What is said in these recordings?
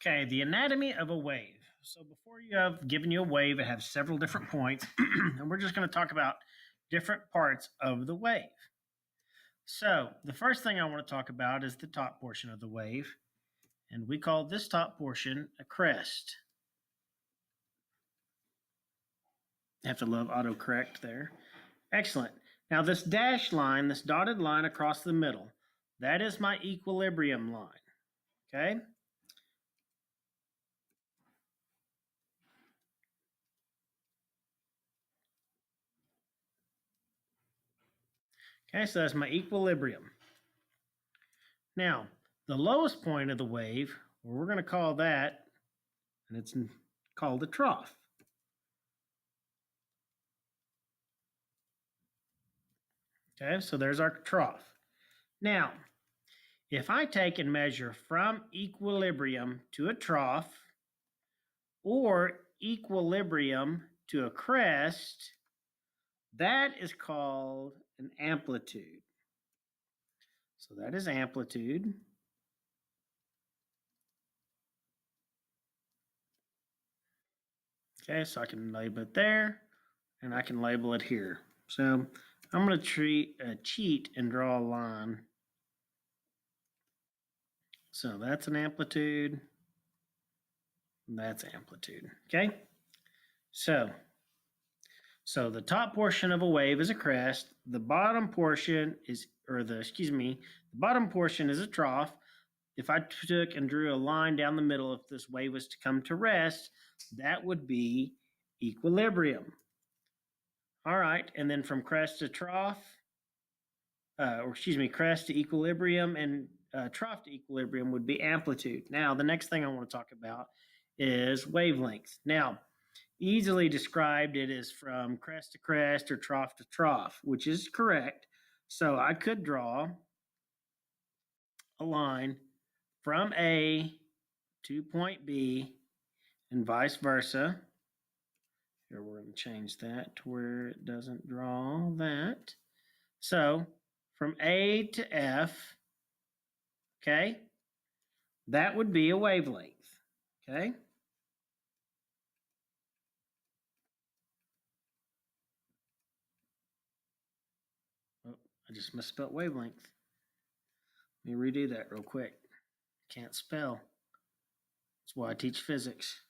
Okay, the anatomy of a wave. So before you have given you a wave, it has several different points, and we're just going to talk about different parts of the wave. So the first thing I want to talk about is the top portion of the wave, and we call this top portion a crest. I have to love autocorrect there. Excellent. Now this dashed line, this dotted line across the middle, that is my equilibrium line. Okay? Okay, so that's my equilibrium. Now, the lowest point of the wave, we're going to call that, and it's called the trough. Okay, so there's our trough. Now, if I take and measure from equilibrium to a trough or equilibrium to a crest, that is called an amplitude. So that is amplitude. Okay, so I can label it there, and I can label it here. So I'm going to cheat and draw a line. So that's an amplitude. That's amplitude. Okay. So the top portion of a wave is a crest. The bottom portion is, the bottom portion is a trough. If I took and drew a line down the middle, if this wave was to come to rest, that would be equilibrium. All right, and then from crest to trough, crest to equilibrium and trough to equilibrium would be amplitude. Now, the next thing I want to talk about is wavelength. Now, easily described, it is from crest to crest or trough to trough, which is correct. So I could draw a line from A to point B and vice versa. Here we're going to change that to where it doesn't draw that. So from A to F, okay, that would be a wavelength, okay? Oh, I just misspelled wavelength. Let me redo that real quick. Can't spell. That's why I teach physics.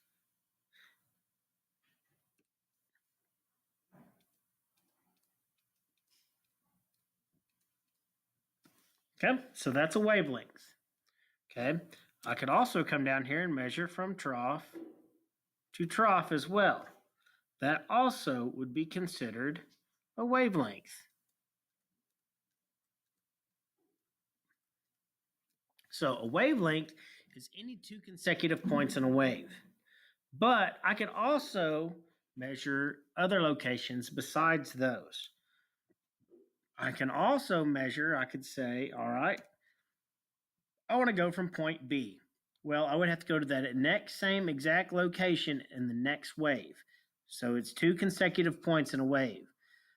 Okay, so that's a wavelength. Okay, I could also come down here and measure from trough to trough as well. That also would be considered a wavelength. So a wavelength is any two consecutive points in a wave. But I could also measure other locations besides those. I can also measure, I could say, all right, I want to go from point B. Well, I would have to go to that next same exact location in the next wave. So it's two consecutive points in a wave.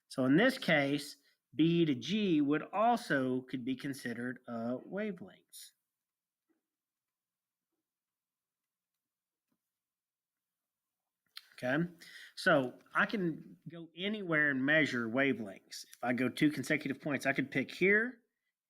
So in this case, B to G would also could be considered wavelengths. Okay, so I can go anywhere and measure wavelengths. If I go two consecutive points, I could pick here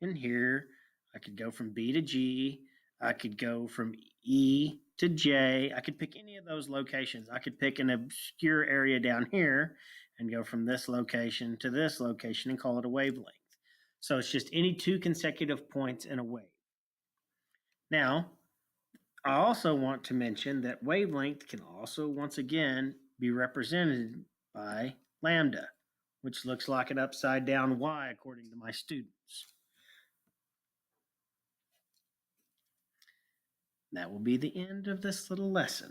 and here. I could go from B to G. I could go from E to J. I could pick any of those locations. I could pick an obscure area down here and go from this location to this location and call it a wavelength. So it's just any two consecutive points in a wave. Now, I also want to mention that wavelength can also, once again, be represented by lambda, which looks like an upside down Y according to my students. That will be the end of this little lesson.